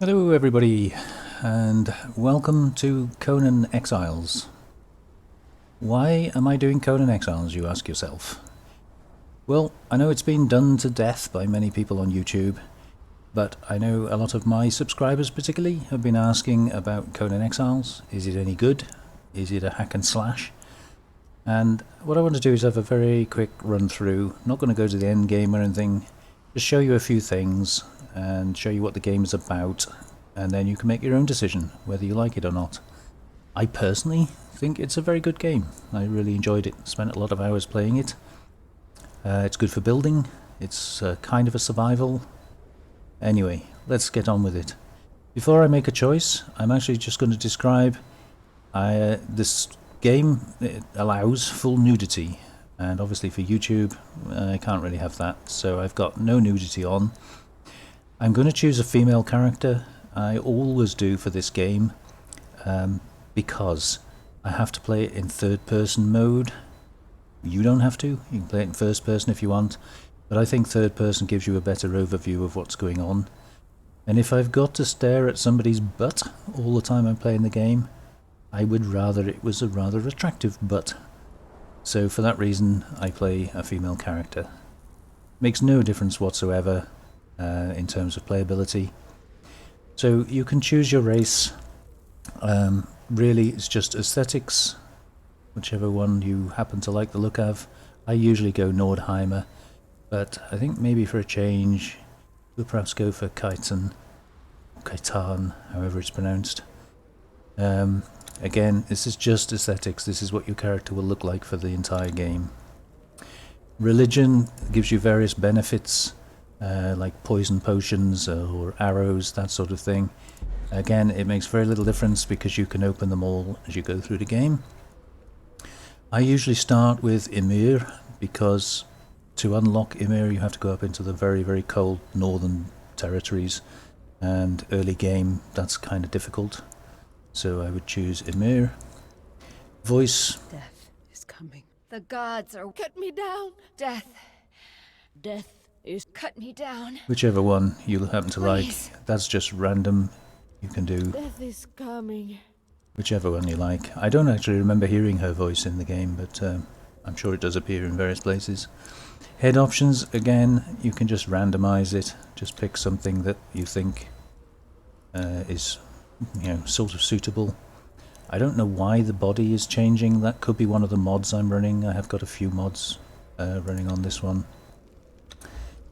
Hello everybody, and welcome to Conan Exiles. Why am I doing Conan Exiles, you ask yourself? Well, I know it's been done to death by many people on YouTube, but I know a lot of my subscribers particularly have been asking about Conan Exiles. Is it any good? Is it a hack and slash? And what I want to do is have a very quick run through. I'm not going to go to the end game or anything, just show you a few things and show you what the game is about, and then you can make your own decision whether you like it or not. I personally think it's a very good game. I really enjoyed it, spent a lot of hours playing it. It's good for building, it's kind of a survival. Anyway, let's get on with it. Before I make a choice, I'm actually just going to describe this game. It allows full nudity, and obviously for YouTube I can't really have that, so I've got no nudity on. I'm going to choose a female character. I always do for this game, because I have to play it in third person mode. You don't have to, you can play it in first person if you want, but I think third person gives you a better overview of what's going on. And if I've got to stare at somebody's butt all the time I'm playing the game, I would rather it was a rather attractive butt. So for that reason I play a female character. Makes no difference whatsoever in terms of playability. So you can choose your race. Really it's just aesthetics, whichever one you happen to like the look of. I usually go Nordheimer, but I think maybe for a change we'll perhaps go for Kaitan, however it's pronounced. Again, this is just aesthetics. This is what your character will look like for the entire game. Religion gives you various benefits, like poison potions or arrows, that sort of thing. Again, it makes very little difference because you can open them all as you go through the game. I usually start with Ymir, because to unlock Ymir you have to go up into the very, very cold northern territories, and early game that's kind of difficult. So I would choose Ymir. Voice. Death is coming. The gods are cut me down. Death is cut me down. Whichever one you happen to Please. like. That's just random. You can do Death is coming. whichever one you like. I don't actually remember hearing her voice in the game, but I'm sure it does appear in various places. Head options, again, you can just randomize it. Just pick something that you think is, sort of suitable. I don't know why the body is changing. That could be one of the mods I'm running. I have got a few mods running on this one.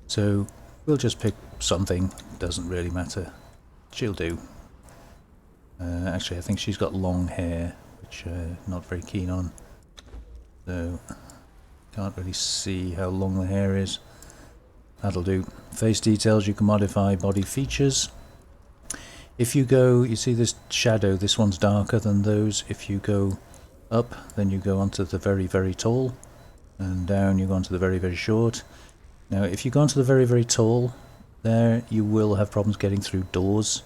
So we'll just pick something. Doesn't really matter. She'll do. Actually, I think she's got long hair, which I'm not very keen on. So can't really see how long the hair is. That'll do. Face details, you can modify body features. If you go, you see this shadow, this one's darker than those. If you go up, then you go onto the very, very tall, and down you go onto the very, very short. Now if you go onto the very, very tall, there you will have problems getting through doors.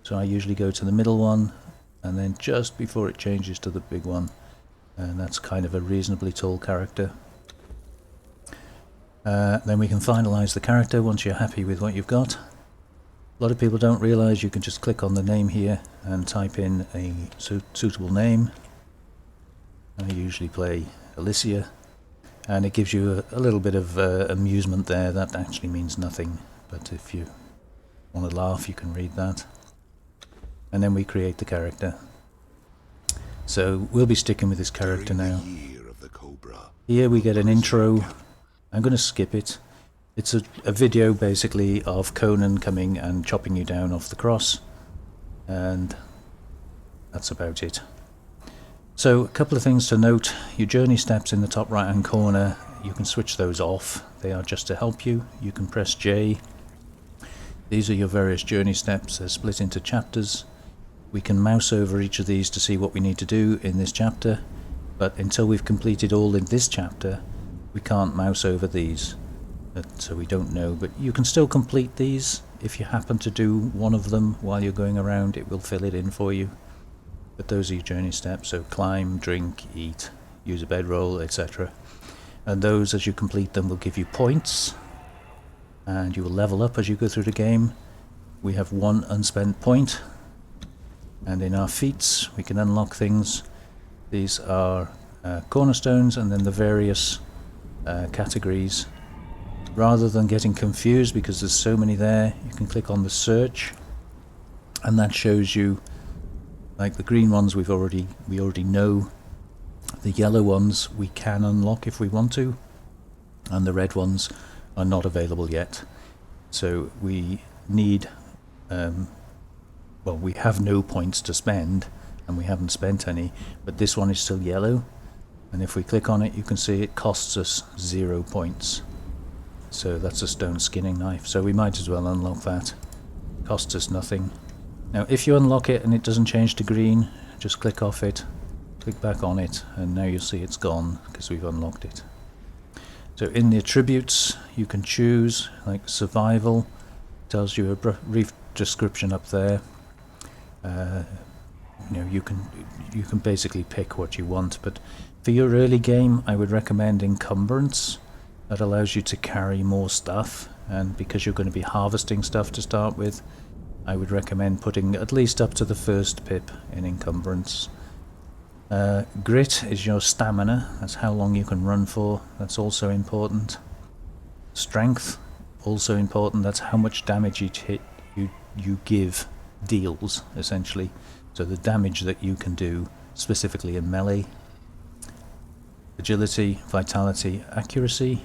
So I usually go to the middle one, and then just before it changes to the big one, and that's kind of a reasonably tall character. Then we can finalize the character once you're happy with what you've got. A lot of people don't realize you can just click on the name here and type in a suitable name. I usually play Alicia, and it gives you a little bit of amusement there. That actually means nothing, but if you want to laugh you can read that. And then we create the character. So we'll be sticking with this character now. Here we get an intro. I'm going to skip it. It's a video basically of Conan coming and chopping you down off the cross, and that's about it. So a couple of things to note. Your journey steps in the top right hand corner, you can switch those off. They are just to help you. You can press J. These are your various journey steps. They're split into chapters. We can mouse over each of these to see what we need to do in this chapter, but until we've completed all in this chapter we can't mouse over these. So we don't know, but you can still complete these. If you happen to do one of them while you're going around, it will fill it in for you. But those are your journey steps, so climb, drink, eat, use a bedroll, etc. And those, as you complete them, will give you points, and you will level up as you go through the game. we have 1 unspent point, and in our feats we can unlock things. These are cornerstones and then the various categories. Rather than getting confused because there's so many there, you can click on the search, and that shows you, like the green ones we already know. The yellow ones we can unlock if we want to, and the red ones are not available yet. So we need, well, we have no points to spend, and we haven't spent any, but this one is still yellow, and if we click on it you can see it costs us 0 points. So that's a stone skinning knife, so we might as well unlock that. Costs us nothing. Now if you unlock it and it doesn't change to green, just click off it, click back on it, and now you'll see it's gone because we've unlocked it. So in the attributes you can choose, like survival, tells you a brief description up there. You know, you can basically pick what you want, but for your early game I would recommend encumbrance. That allows you to carry more stuff, and because you're going to be harvesting stuff to start with, I would recommend putting at least up to the first pip in encumbrance. Grit is your stamina, that's how long you can run for, that's also important. Strength, also important, that's how much damage each hit you deals, essentially. So the damage that you can do, specifically in melee. Agility, vitality, accuracy.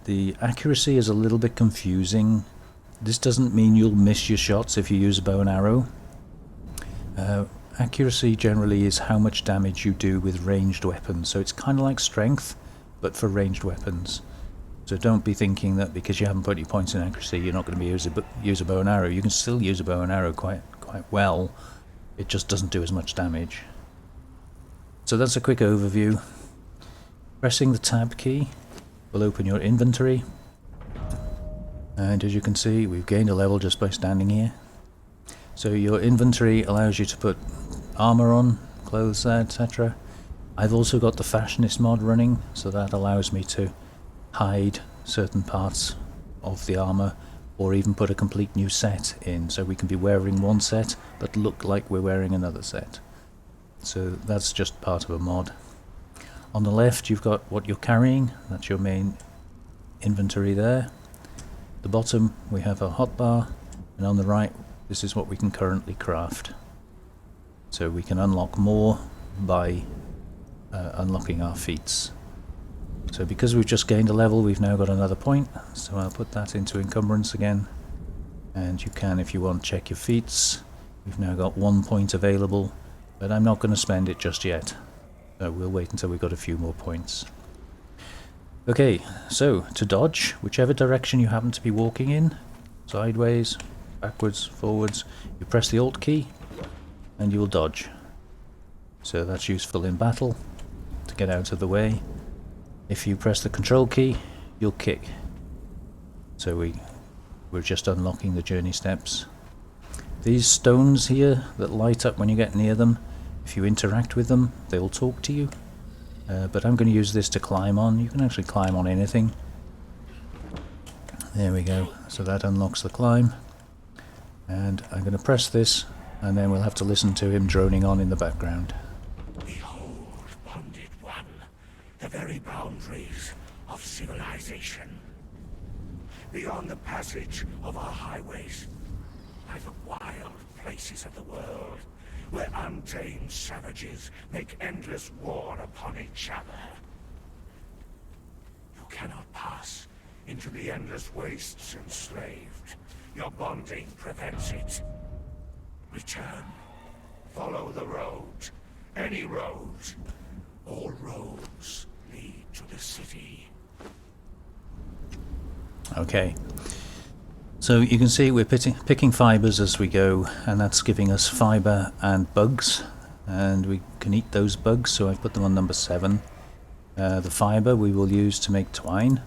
The accuracy is a little bit confusing. This doesn't mean you'll miss your shots if you use a bow and arrow. Accuracy generally is how much damage you do with ranged weapons, so it's kind of like strength, but for ranged weapons. So don't be thinking that because you haven't put your points in accuracy you're not going to be use a bow and arrow. You can still use a bow and arrow quite well, it just doesn't do as much damage. So that's a quick overview. Pressing the tab key will open your inventory, and as you can see we've gained a level just by standing here. So your inventory allows you to put armor on, clothes there, etc. I've also got the fashionist mod running, so that allows me to hide certain parts of the armor, or even put a complete new set in, so we can be wearing one set but look like we're wearing another set. So that's just part of a mod. On the left you've got what you're carrying, that's your main inventory there. At the bottom we have a hotbar, and on the right this is what we can currently craft. So we can unlock more by unlocking our feats. So because we've just gained a level we've now got another point, so I'll put that into encumbrance again, and you can, if you want, check your feats. We've now got 1 point available, but I'm not going to spend it just yet. So we'll wait until we've got a few more points. Okay, so to dodge, whichever direction you happen to be walking in, sideways, backwards, forwards, you press the Alt key and you will dodge. So that's useful in battle to get out of the way. If you press the Control key, you'll kick. So we're just unlocking the journey steps. These stones here that light up when you get near them, if you interact with them, they will talk to you. But I'm going to use this to climb on. You can actually climb on anything. There we go. So that unlocks the climb. And I'm going to press this, and then we'll have to listen to him droning on in the background. Behold, bonded one, the very boundaries of civilization. Beyond the passage of our highways lie the wild places of the world, where untamed savages make endless war upon each other. You cannot pass into the endless wastes enslaved. Your bonding prevents it. Return. Follow the road. Any road. All roads lead to the city. Okay. So you can see we're picking fibres as we go, and that's giving us fibre and bugs, and we can eat those bugs, so I've put them on number 7. The fibre we will use to make twine,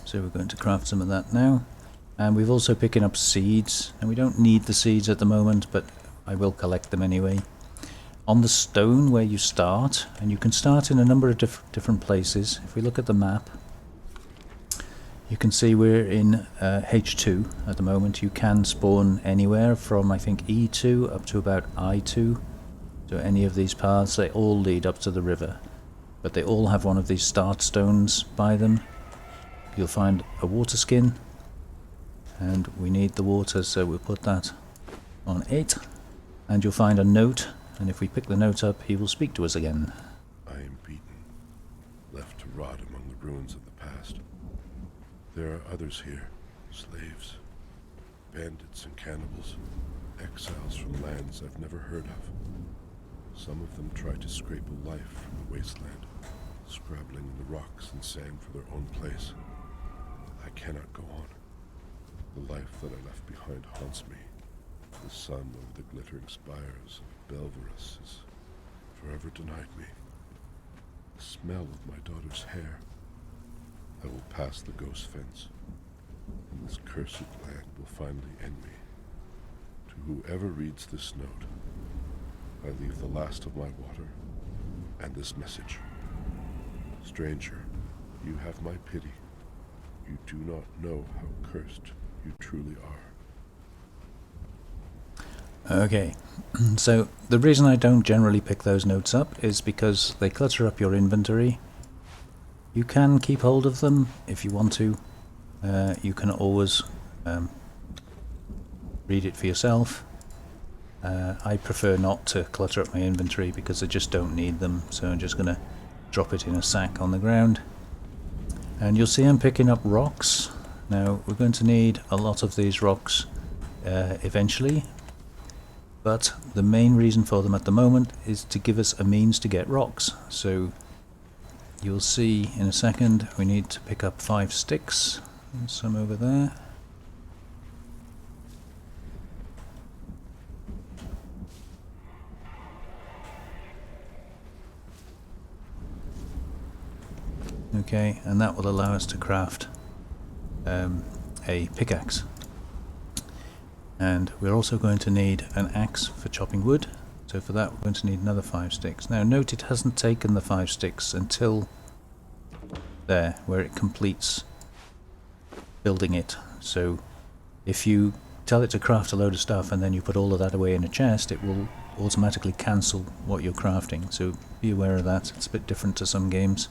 so we're going to craft some of that now. And we've also picking up seeds, and we don't need the seeds at the moment, but I will collect them anyway. On the stone where you start, and you can start in a number of different places. If we look at the map, You can see we're in H2 at the moment. You can spawn anywhere from I think E2 up to about I2. So any of these paths, they all lead up to the river. But they all have one of these start stones by them. You'll find a water skin. And we need the water, so we'll put that on 8. And you'll find a note. And if we pick the note up, he will speak to us again. I am beaten, left to rot among the ruins of the past. There are others here, slaves, bandits and cannibals, exiles from lands I've never heard of. Some of them try to scrape a life from the wasteland, scrabbling in the rocks and sand for their own place. I cannot go on. The life that I left behind haunts me. The sun over the glittering spires of Belverus has forever denied me. The smell of my daughter's hair. I will pass the ghost fence, and this cursed land will finally end me. To whoever reads this note, I leave the last of my water and this message. Stranger, you have my pity. You do not know how cursed you truly are. Okay, so the reason I don't generally pick those notes up is because they clutter up your inventory. You can keep hold of them if you want to. You can always read it for yourself. I prefer not to clutter up my inventory because I just don't need them, so I'm just going to drop it in a sack on the ground. And you'll see I'm picking up rocks. Now we're going to need a lot of these rocks eventually, but the main reason for them at the moment is to give us a means to get rocks. So you'll see in a second we need to pick up 5 sticks, and some over there. Okay, and that will allow us to craft a pickaxe. And we're also going to need an axe for chopping wood, so for that we're going to need another 5 sticks. Now note it hasn't taken the 5 sticks until there, where it completes building it. So if you tell it to craft a load of stuff and then you put all of that away in a chest, it will automatically cancel what you're crafting, so be aware of that. It's a bit different to some games.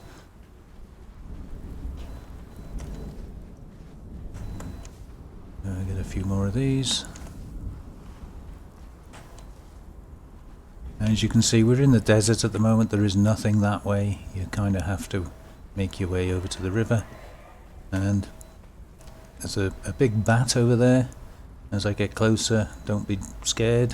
Get a few more of these. As you can see, we're in the desert at the moment. There is nothing that way. You kind of have to make your way over to the river. And there's a big bat over there. As I get closer, don't be scared.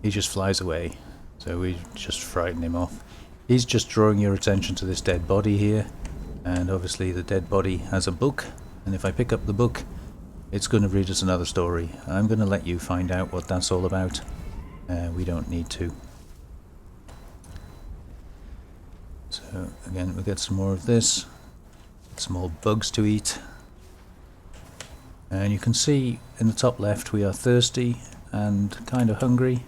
He just flies away, so we just frighten him off. He's just drawing your attention to this dead body here. And obviously the dead body has a book, and if I pick up the book, it's going to read us another story. I'm going to let you find out what that's all about. We don't need to. So again, we'll get some more of this. Some more bugs to eat. And you can see in the top left we are thirsty and kind of hungry.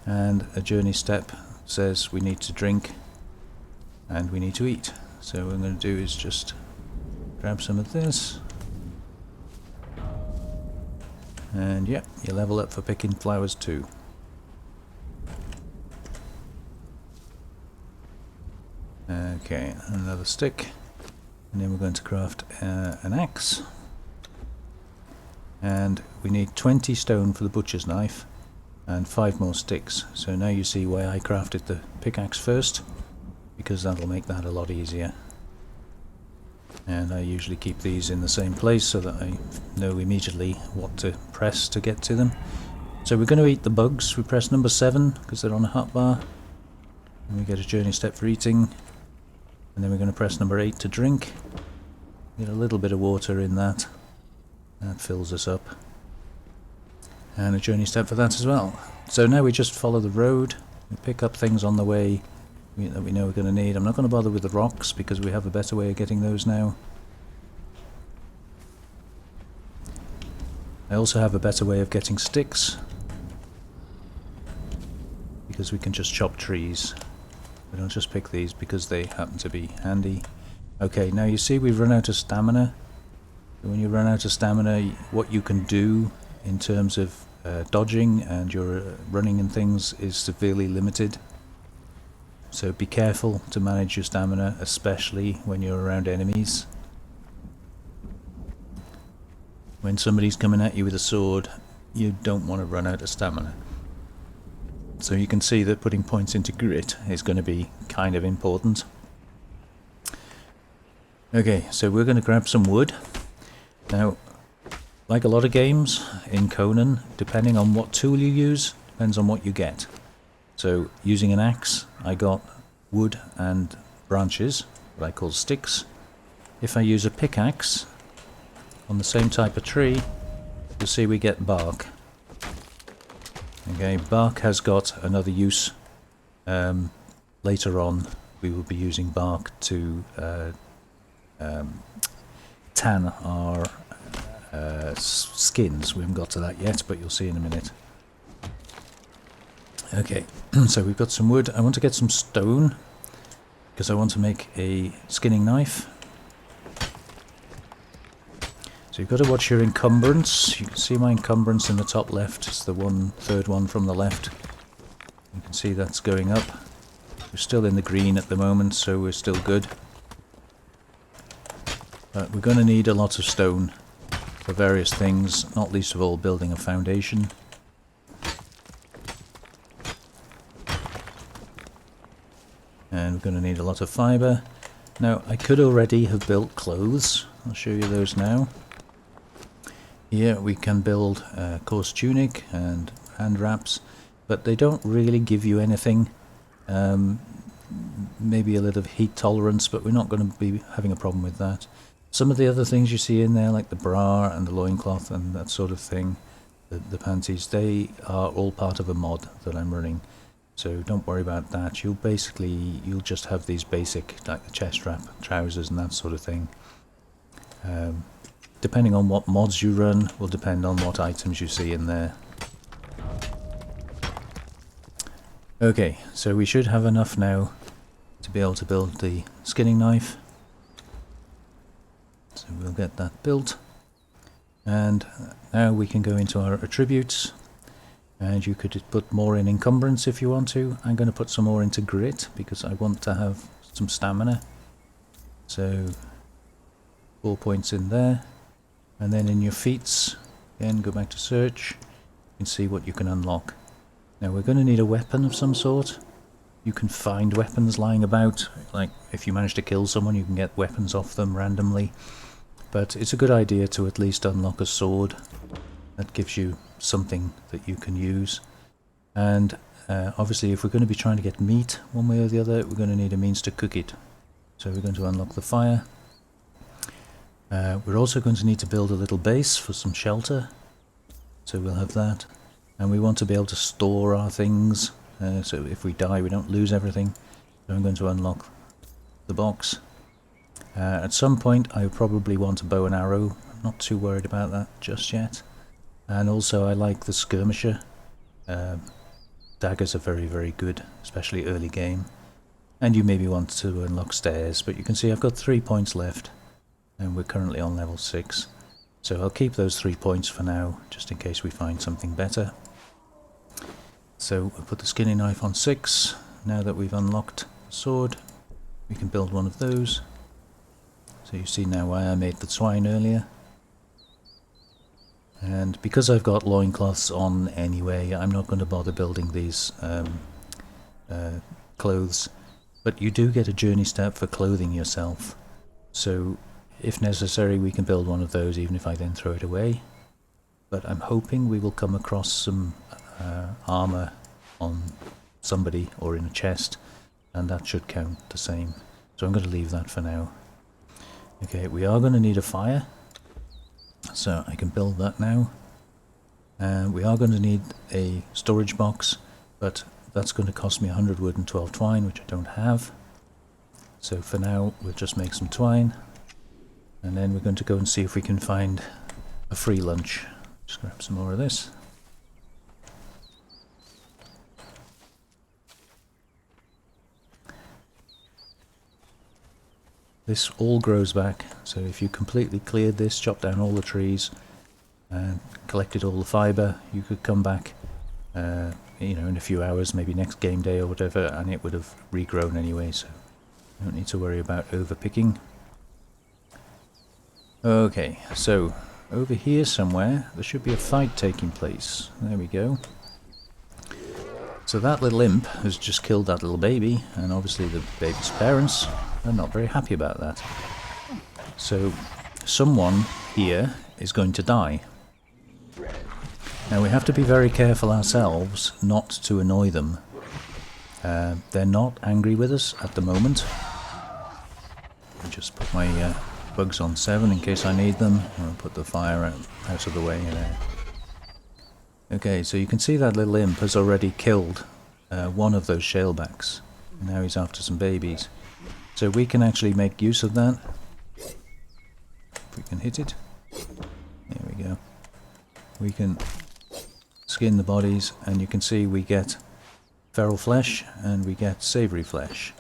And a journey step says we need to drink and we need to eat. So what I'm going to do is just grab some of this. And yeah, you level up for picking flowers too. Okay, another stick. And then we're going to craft an axe. And we need 20 stone for the butcher's knife and 5 more sticks. So now you see why I crafted the pickaxe first, because that'll make that a lot easier. And I usually keep these in the same place so that I know immediately what to press to get to them. So we're going to eat the bugs. We press number 7 because they're on a hotbar. And we get a journey step for eating. And then we're going to press number 8 to drink. Get a little bit of water in that. That fills us up. And a journey step for that as well. So now we just follow the road. We pick up things on the way that we know we're going to need. I'm not going to bother with the rocks because we have a better way of getting those now. I also have a better way of getting sticks because we can just chop trees. We don't just pick these because they happen to be handy. Okay, now you see we've run out of stamina. When you run out of stamina, what you can do in terms of dodging and your running and things is severely limited. So be careful to manage your stamina, especially when you're around enemies. When somebody's coming at you with a sword, you don't want to run out of stamina. So you can see that putting points into grit is going to be kind of important. Okay, so we're going to grab some wood. Now, like a lot of games in Conan, depending on what tool you use, depends on what you get. So using an axe, I got wood and branches, what I call sticks. If I use a pickaxe on the same type of tree, you'll see we get bark. Okay, bark has got another use. Later on, we will be using bark to tan our skins. We haven't got to that yet, but you'll see in a minute. Okay, so we've got some wood. I want to get some stone because I want to make a skinning knife. So you've got to watch your encumbrance. You can see my encumbrance in the top left. It's the third one from the left. You can see that's going up. We're still in the green at the moment, so we're still good. But we're going to need a lot of stone for various things, not least of all building a foundation. And we're going to need a lot of fibre. Now, I could already have built clothes. I'll show you those now. Here we can build a coarse tunic and hand wraps, but they don't really give you anything. Maybe a little heat tolerance, but we're not going to be having a problem with that. Some of the other things you see in there, like the bra and the loincloth and that sort of thing, the panties, they are all part of a mod that I'm running. So don't worry about that. You'll just have these basic, like the chest wrap, trousers and that sort of thing. Depending on what mods you run, will depend on what items you see in there. Okay, so we should have enough now to be able to build the skinning knife. So we'll get that built. And now we can go into our attributes. And you could put more in encumbrance if you want to. I'm going to put some more into grit because I want to have some stamina. So 4 points in there. And then in your feats, again go back to search. You can see what you can unlock. Now we're going to need a weapon of some sort. You can find weapons lying about. Like if you manage to kill someone, you can get weapons off them randomly. But it's a good idea to at least unlock a sword. That gives you something that you can use. And obviously if we're going to be trying to get meat one way or the other, we're going to need a means to cook it. So we're going to unlock the fire. We're also going to need to build a little base for some shelter. So we'll have that. And we want to be able to store our things. So if we die we don't lose everything. So I'm going to unlock the box. At some point I probably want a bow and arrow. I'm not too worried about that just yet. And also I like the skirmisher. Daggers are very, very good, especially early game. And you maybe want to unlock stairs, but you can see I've got 3 points left. And we're currently on level 6. So I'll keep those 3 points for now, just in case we find something better. So we'll put the skinning knife on 6. Now that we've unlocked the sword, we can build one of those. So you see now why I made the twine earlier. And because I've got loincloths on anyway, I'm not going to bother building these clothes. But you do get a journey step for clothing yourself. So if necessary we can build one of those even if I then throw it away. But I'm hoping we will come across some armour on somebody or in a chest, and that should count the same. So I'm going to leave that for now. Okay, we are going to need a fire. So I can build that now. And we are going to need a storage box, but that's going to cost me 100 wood and 12 twine, which I don't have. So for now we'll just make some twine, and then we're going to go and see if we can find a free lunch. Just grab some more of this. this all grows back. So if you completely cleared this, chopped down all the trees, and collected all the fibre, you could come back, you know, in a few hours, maybe next game day or whatever, and it would have regrown anyway, so you don't need to worry about overpicking. Okay, so over here somewhere, there should be a fight taking place. There we go. So that little imp has just killed that little baby, and obviously the baby's parents are not very happy about that. So someone here is going to die. Now we have to be very careful ourselves not to annoy them. They're not angry with us at the moment. I'll just put my bugs on 7 in case I need them. I'll put the fire out of the way there. Okay, so you can see that little imp has already killed one of those shalebacks. And now he's after some babies. So we can actually make use of that. If we can hit it. There we go. We can skin the bodies, and you can see we get feral flesh and we get savoury flesh,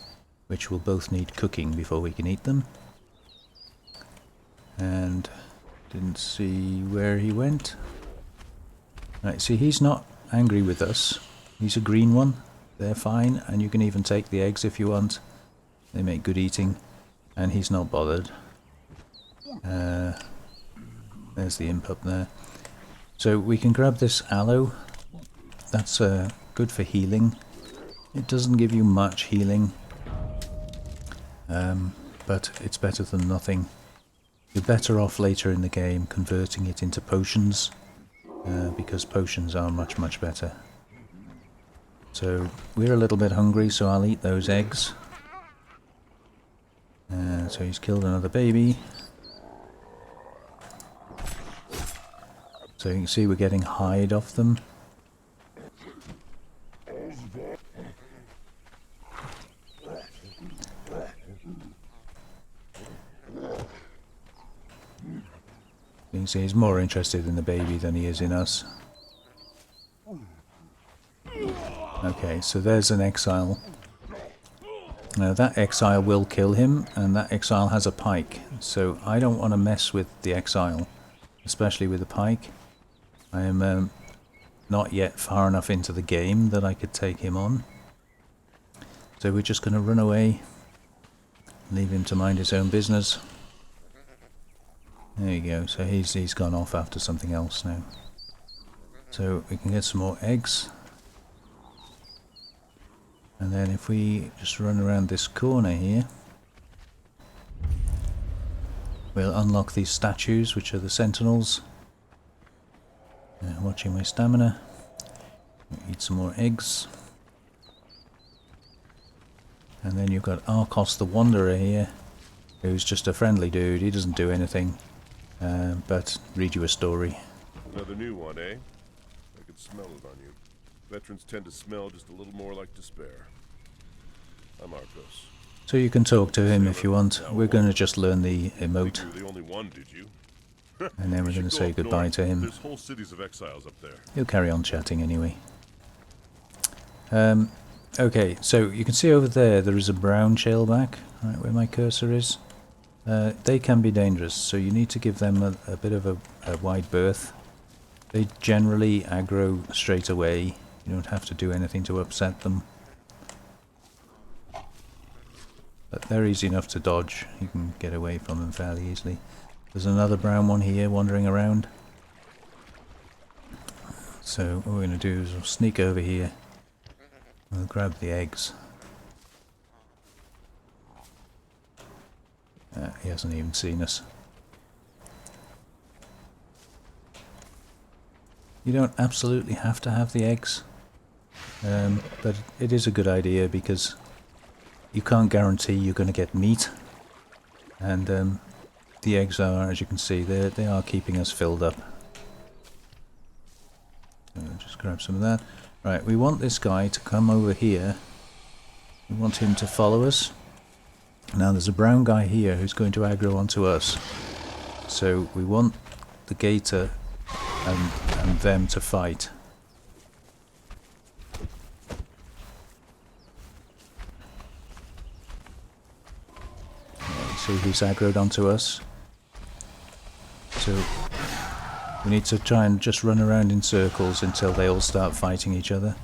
which will both need cooking before we can eat them. And didn't see where he went. Right, see, he's not angry with us. He's a green one. They're fine, and you can even take the eggs if you want. They make good eating, and he's not bothered. There's the imp up there. So we can grab this aloe. That's good for healing. It doesn't give you much healing, but it's better than nothing. You're better off later in the game converting it into potions, because potions are much, much better. So we're a little bit hungry, so I'll eat those eggs. So he's killed another baby. So you can see we're getting hide off them. You can see he's more interested in the baby than he is in us. Okay, so there's an exile. Now that exile will kill him, and that exile has a pike. So I don't want to mess with the exile, especially with the pike. I am not yet far enough into the game that I could take him on. So we're just going to run away, leave him to mind his own business. There you go, so he's gone off after something else now. So we can get some more eggs. And then if we just run around this corner here, we'll unlock these statues, which are the sentinels. Watching my stamina. Eat some more eggs. And then you've got Arcos the Wanderer here, who's just a friendly dude. He doesn't do anything, but read you a story. Another new one, eh? I could smell it on you. Veterans tend to smell just a little more like despair. I'm Arcos. So you can talk to him if you want. We're going to just learn the emote. You're the only one, did you? And then we're going to say goodbye to him. There's whole cities of exiles up there. He'll carry on chatting anyway. Okay, so you can see over there is a brown shaleback, right where my cursor is. They can be dangerous, so you need to give them a bit of a wide berth. They generally aggro straight away. You don't have to do anything to upset them. But they're easy enough to dodge. You can get away from them fairly easily. There's another brown one here wandering around. So what we're going to do is we'll sneak over here. We'll grab the eggs. He hasn't even seen us. You don't absolutely have to have the eggs, but it is a good idea because you can't guarantee you're going to get meat, and the eggs are, as you can see, they are keeping us filled up. So just grab some of that. Right, we want this guy to come over here. We want him to follow us. Now there's a brown guy here who's going to aggro onto us. So we want the gator and them to fight. Yeah, he's See who's aggroed onto us. So we need to try and just run around in circles until they all start fighting each other.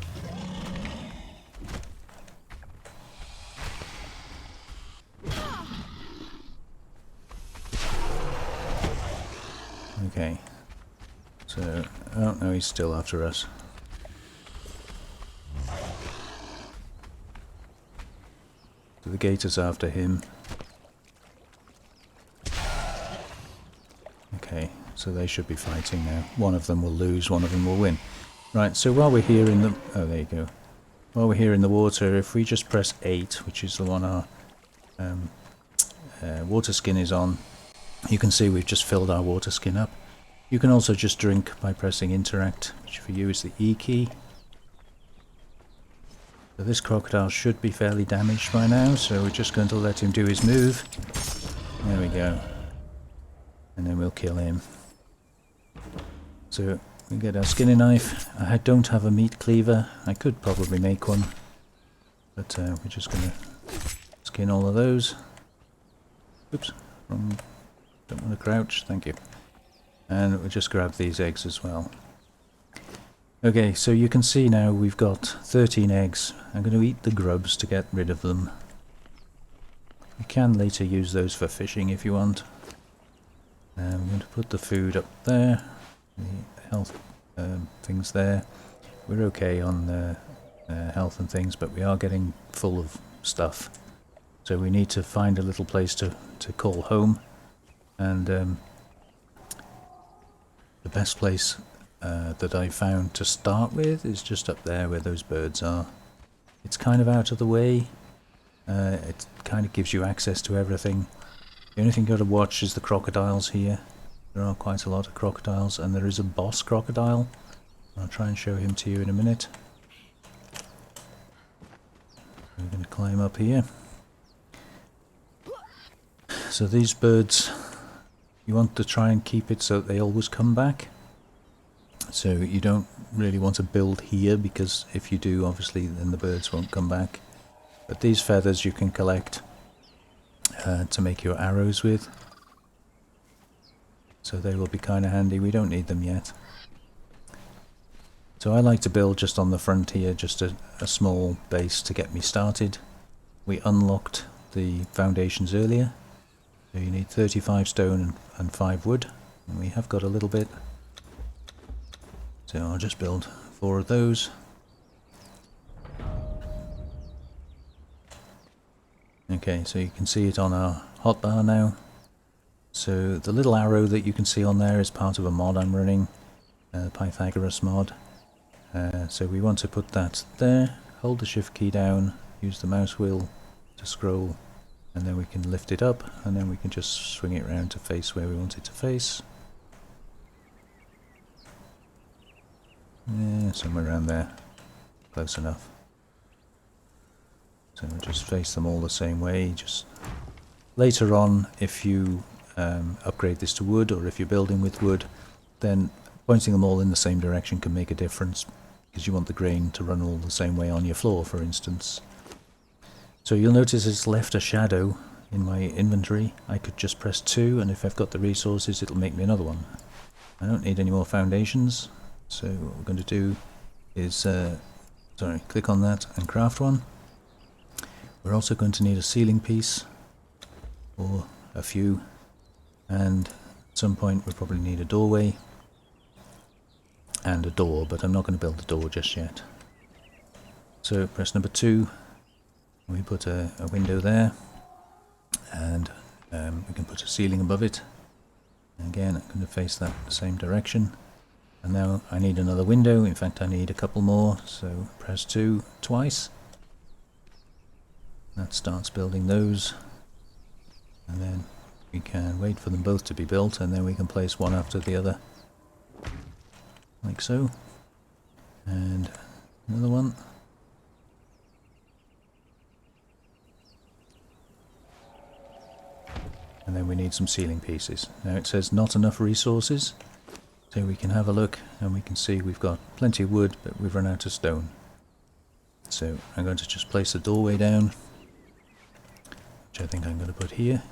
Okay. So, oh no, he's still after us. So the gator's after him. Okay, so they should be fighting now. One of them will lose, one of them will win. Right, so while we're here in the... oh, there you go. While we're here in the water, if we just press 8, which is the one our water skin is on, you can see we've just filled our water skin up. You can also just drink by pressing interact, which for you is the E key. So this crocodile should be fairly damaged by now, so we're just going to let him do his move. There we go. And then we'll kill him. So we get our skinning knife. I don't have a meat cleaver. I could probably make one, but we're just going to skin all of those. Oops, wrong. Don't want to crouch. Thank you. And we'll just grab these eggs as well. Okay, so you can see now we've got 13 eggs. I'm going to eat the grubs to get rid of them. You can later use those for fishing if you want. I'm going to put the food up there, the health things there. We're okay on health and things, but we are getting full of stuff. So we need to find a little place to call home. And the best place that I found to start with is just up there where those birds are. It's kind of out of the way. It kind of gives you access to everything. The only thing you've got to watch is the crocodiles here. There are quite a lot of crocodiles, and there is a boss crocodile. I'll try and show him to you in a minute. We're going to climb up here. So these birds, you want to try and keep it so that they always come back. So you don't really want to build here, because if you do, obviously then the birds won't come back. But these feathers you can collect to make your arrows with. So they will be kind of handy. We don't need them yet. So I like to build just on the front here, just a small base to get me started. We unlocked the foundations earlier. So you need 35 stone and 5 wood. And we have got a little bit. So I'll just build 4 of those. Okay, so you can see it on our hotbar now. So the little arrow that you can see on there is part of a mod I'm running, Pythagoras mod. So we want to put that there, hold the shift key down, use the mouse wheel to scroll, and then we can lift it up, and then we can just swing it around to face where we want it to face. Yeah, somewhere around there. Close enough. So we'll just face them all the same way. Just later on, if you upgrade this to wood, or if you're building with wood, then pointing them all in the same direction can make a difference, because you want the grain to run all the same way on your floor, for instance. So you'll notice it's left a shadow in my inventory. I could just press 2, and if I've got the resources, it'll make me another one. I don't need any more foundations, so what we're going to do is click on that and craft one. We're also going to need a ceiling piece, or a few, and at some point we'll probably need a doorway and a door, but I'm not going to build the door just yet. So press number 2, we put a window there, and we can put a ceiling above it. And again, I'm going to face that the same direction. And now I need another window. In fact, I need a couple more, so press 2 twice. That starts building those, and then we can wait for them both to be built, and then we can place one after the other, like so. And another one. And then we need some ceiling pieces. Now it says not enough resources, so we can have a look and we can see we've got plenty of wood, but we've run out of stone. So I'm going to just place the doorway down, which I think I'm going to put here.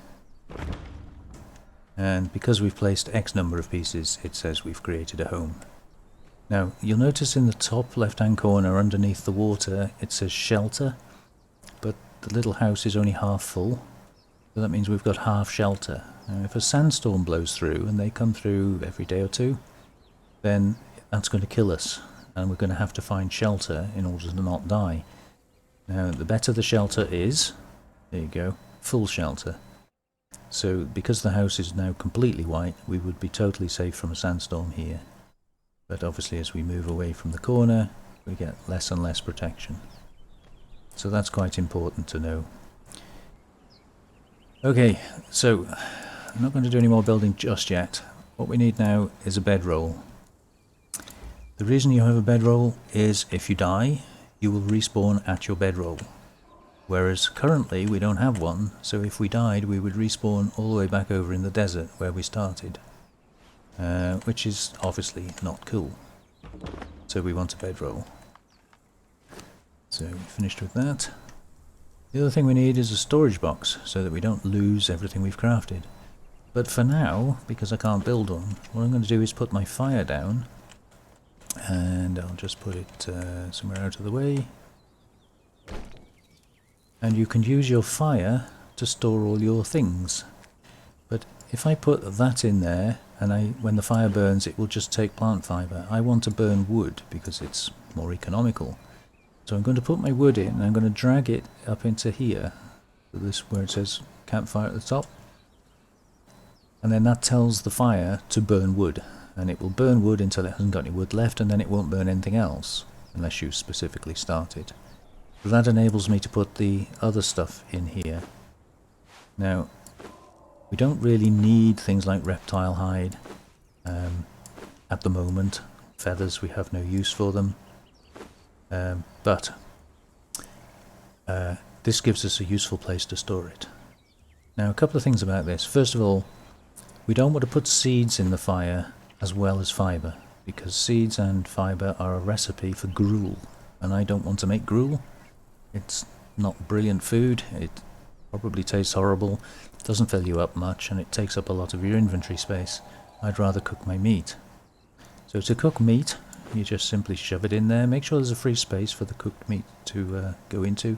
And because we've placed X number of pieces, it says we've created a home. Now, you'll notice in the top left-hand corner underneath the water, it says shelter, but the little house is only half full, so that means we've got half shelter. Now, if a sandstorm blows through, and they come through every day or two, then that's going to kill us, and we're going to have to find shelter in order to not die. Now, the better the shelter is, there you go, full shelter. So, because the house is now completely white, we would be totally safe from a sandstorm here. But obviously as we move away from the corner, we get less and less protection. So that's quite important to know. Okay, so I'm not going to do any more building just yet. What we need now is a bedroll. The reason you have a bedroll is if you die, you will respawn at your bedroll. Whereas currently we don't have one, so if we died we would respawn all the way back over in the desert where we started. Which is obviously not cool. So we want a bedroll. So finished with that. The other thing we need is a storage box so that we don't lose everything we've crafted. But for now, because I can't build one, what I'm going to do is put my fire down. And I'll just put it somewhere out of the way. And you can use your fire to store all your things. But if I put that in there, and when the fire burns it will just take plant fibre, I want to burn wood because it's more economical. So I'm going to put my wood in, and I'm going to drag it up into here, this where it says campfire at the top. And then that tells the fire to burn wood, and it will burn wood until it hasn't got any wood left, and then it won't burn anything else, unless you specifically start it. So that enables me to put the other stuff in here. Now, we don't really need things like reptile hide at the moment. Feathers, we have no use for them. But this gives us a useful place to store it. Now, a couple of things about this. First of all, we don't want to put seeds in the fire as well as fibre, because seeds and fibre are a recipe for gruel, and I don't want to make gruel. It's not brilliant food, it probably tastes horrible, doesn't fill you up much, and it takes up a lot of your inventory space. I'd rather cook my meat. So to cook meat, you just simply shove it in there, make sure there's a free space for the cooked meat to go into,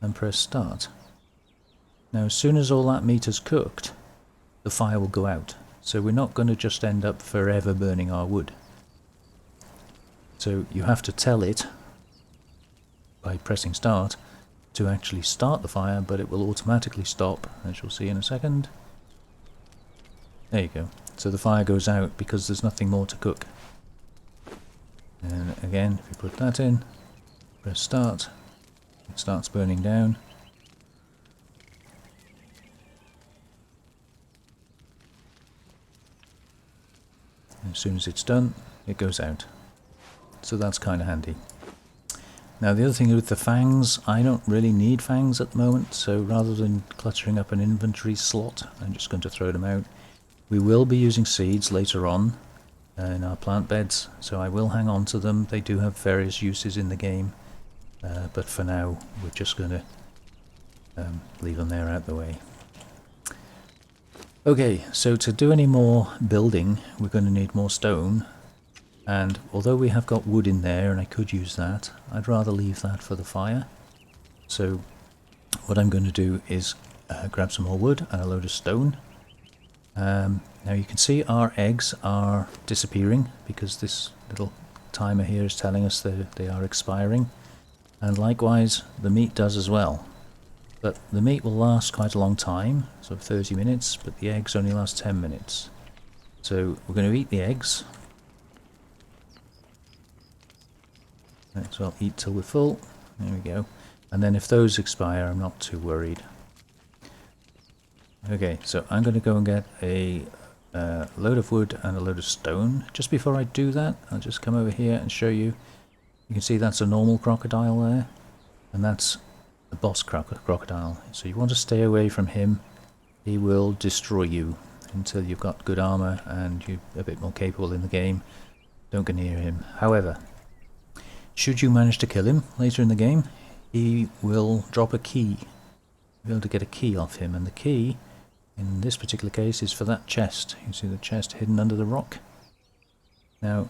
and press start. Now as soon as all that meat is cooked, the fire will go out, so we're not going to just end up forever burning our wood. So you have to tell it, by pressing start, to actually start the fire, but it will automatically stop, as you'll see in a second. There you go. So the fire goes out because there's nothing more to cook. And again, if you put that in, press start, it starts burning down. And as soon as it's done, it goes out. So that's kind of handy. Now the other thing with the fangs, I don't really need fangs at the moment, so rather than cluttering up an inventory slot, I'm just going to throw them out. We will be using seeds later on in our plant beds, so I will hang on to them. They do have various uses in the game, but for now we're just going to leave them there out the way. Okay, so to do any more building we're going to need more stone. And although we have got wood in there and I could use that, I'd rather leave that for the fire. So what I'm going to do is grab some more wood and a load of stone. Now you can see our eggs are disappearing because this little timer here is telling us that they are expiring. And likewise the meat does as well. But the meat will last quite a long time, so 30 minutes, but the eggs only last 10 minutes. So we're going to eat the eggs. Might as well eat till we're full. There we go. And then if those expire, I'm not too worried. Okay, so I'm going to go and get a load of wood and a load of stone. Just before I do that, I'll just come over here and show you. You can see that's a normal crocodile there, and that's the boss crocodile. So you want to stay away from him. He will destroy you until you've got good armor and you're a bit more capable in the game. Don't go near him. However, should you manage to kill him later in the game, he will drop a key. You'll be able to get a key off him, and the key in this particular case is for that chest. You see the chest hidden under the rock? Now,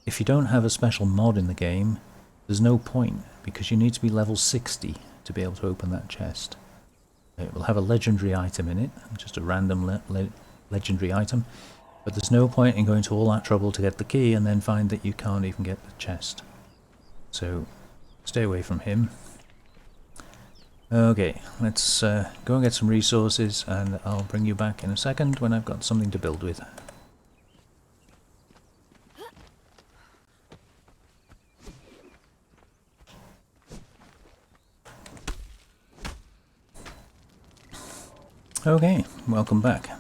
if you don't have a special mod in the game, there's no point, because you need to be level 60 to be able to open that chest. It will have a legendary item in it, just a random legendary item, but there's no point in going to all that trouble to get the key and then find that you can't even get the chest. So, stay away from him. Okay, let's go and get some resources, and I'll bring you back in a second when I've got something to build with. Okay, welcome back.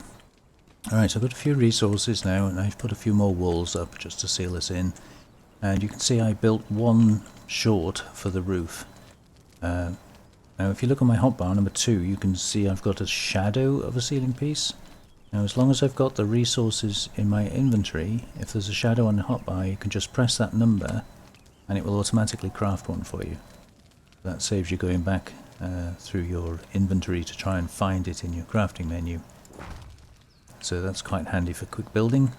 Alright, so I've got a few resources now, and I've put a few more walls up just to seal us in. And you can see I built one short for the roof. Now if you look at my hotbar number 2, you can see I've got a shadow of a ceiling piece. Now as long as I've got the resources in my inventory, if there's a shadow on the hotbar, you can just press that number and it will automatically craft one for you. That saves you going back through your inventory to try and find it in your crafting menu. So that's quite handy for quick building.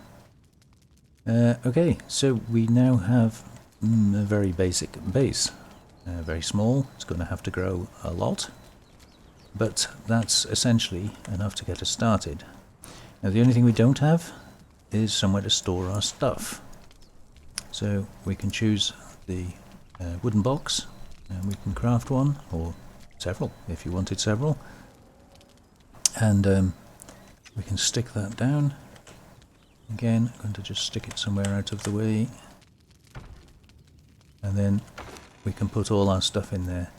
Okay, so we now have a very basic base. Very small, it's going to have to grow a lot, but that's essentially enough to get us started. Now the only thing we don't have is somewhere to store our stuff. So we can choose the wooden box, and we can craft one, or several if you wanted several, and we can stick that down. Again, I'm going to just stick it somewhere out of the way, and then we can put all our stuff in there.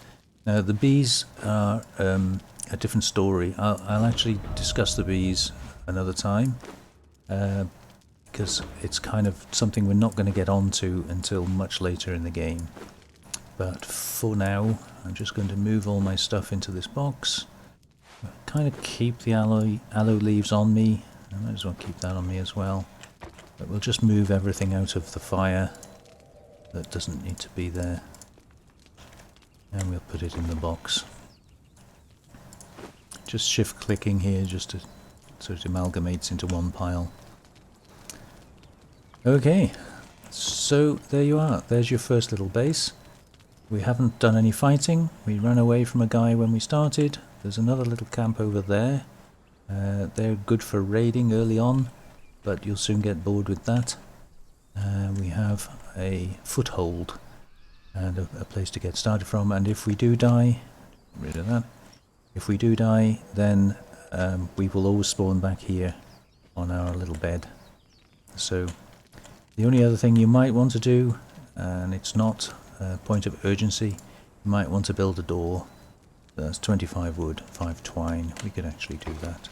Now the bees are a different story. I'll actually discuss the bees another time, because it's kind of something we're not going to get onto until much later in the game. But for now, I'm just going to move all my stuff into this box. Kind of keep the aloe leaves on me. I might as well keep that on me as well. But we'll just move everything out of the fire that doesn't need to be there. And we'll put it in the box. Just shift clicking here just to, so it amalgamates into one pile. Okay, so there you are. There's your first little base. We haven't done any fighting. We ran away from a guy when we started. There's another little camp over there. They're good for raiding early on, but you'll soon get bored with that. We have a foothold and a place to get started from, and if we do die, get rid of that. If we do die, then we will always spawn back here on our little bed. So the only other thing you might want to do, and it's not a point of urgency, you might want to build a door. That's 25 wood, 5 twine. We could actually do that.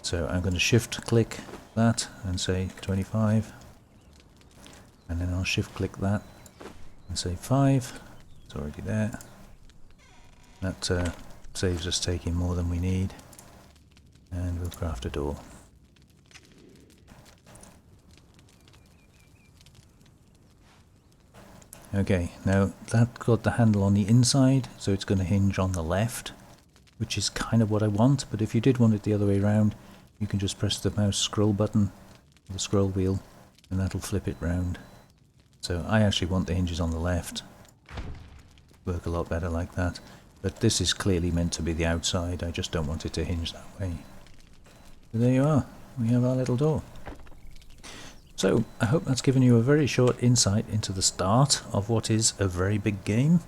So I'm going to shift click that and say 25, and then I'll shift click that and say 5. It's already there. That saves us taking more than we need, and we'll craft a door. Okay, now that got the handle on the inside, so it's going to hinge on the left, which is kind of what I want, but if you did want it the other way around, you can just press the mouse scroll button, the scroll wheel, and that'll flip it round. So I actually want the hinges on the left. Work a lot better like that. But this is clearly meant to be the outside, I just don't want it to hinge that way. So there you are, we have our little door. So I hope that's given you a very short insight into the start of what is a very big game.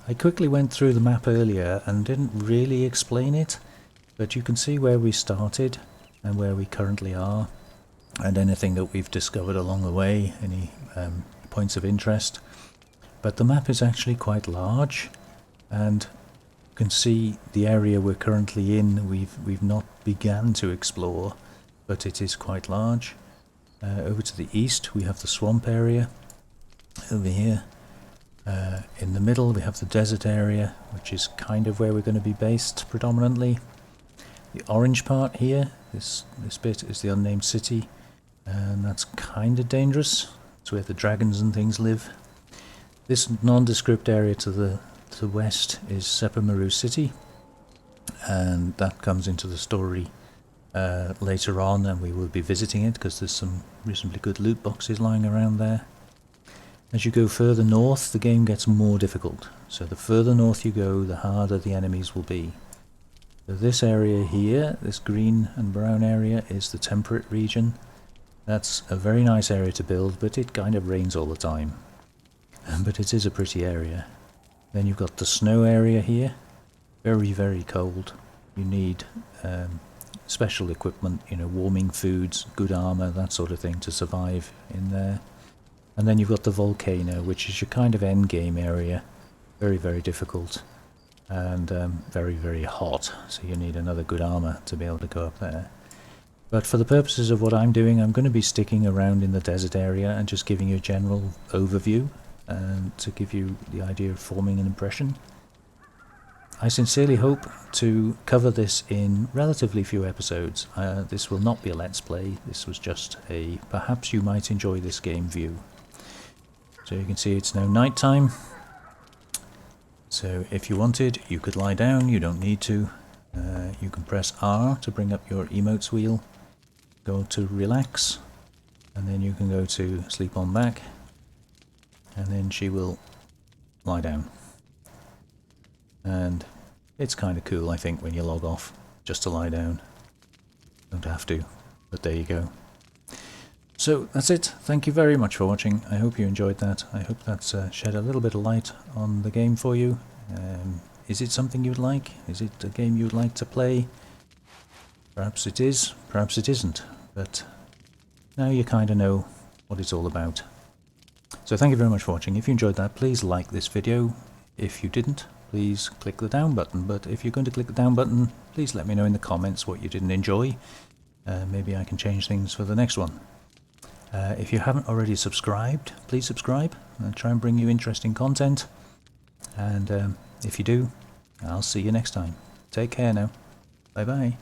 I quickly went through the map earlier and didn't really explain it, but you can see where we started and where we currently are, and anything that we've discovered along the way, any points of interest. But the map is actually quite large, and you can see the area we're currently in. We've not begun to explore, but it is quite large. Over to the east we have the swamp area. Over here in the middle we have the desert area, which is kind of where we're going to be based predominantly. The orange part here, this bit, is the unnamed city, and that's kind of dangerous. It's where the dragons and things live. This nondescript area to the west is Sepamaru City, and that comes into the story later on, and we will be visiting it because there's some reasonably good loot boxes lying around there. As you go further north, the game gets more difficult. So the further north you go, the harder the enemies will be. So this area here, this green and brown area, is the temperate region. That's a very nice area to build, but it kind of rains all the time. But it is a pretty area. Then you've got the snow area here. Very, very cold. You need special equipment, you know, warming foods, good armor, that sort of thing to survive in there. And then you've got the volcano, which is your kind of end game area. Very, very difficult. And very, very hot. So you need another good armor to be able to go up there. But for the purposes of what I'm doing, I'm going to be sticking around in the desert area and just giving you a general overview and to give you the idea of forming an impression. I sincerely hope to cover this in relatively few episodes. This will not be a Let's Play, this was just a perhaps you might enjoy this game view. So you can see it's now night time. So if you wanted, you could lie down, you don't need to. You can press R to bring up your emotes wheel, go to relax, and then you can go to sleep on back, and then she will lie down. And it's kind of cool, I think, when you log off, just to lie down. Don't have to, but there you go. So that's it. Thank you very much for watching. I hope you enjoyed that. I hope that's shed a little bit of light on the game for you. Is it something you'd like? Is it a game you'd like to play? Perhaps it is, perhaps it isn't. But now you kind of know what it's all about. So thank you very much for watching. If you enjoyed that, please like this video. If you didn't, please click the down button. But if you're going to click the down button, please let me know in the comments what you didn't enjoy. Maybe I can change things for the next one. If you haven't already subscribed, please subscribe. I'll try and bring you interesting content. And if you do, I'll see you next time. Take care now. Bye bye.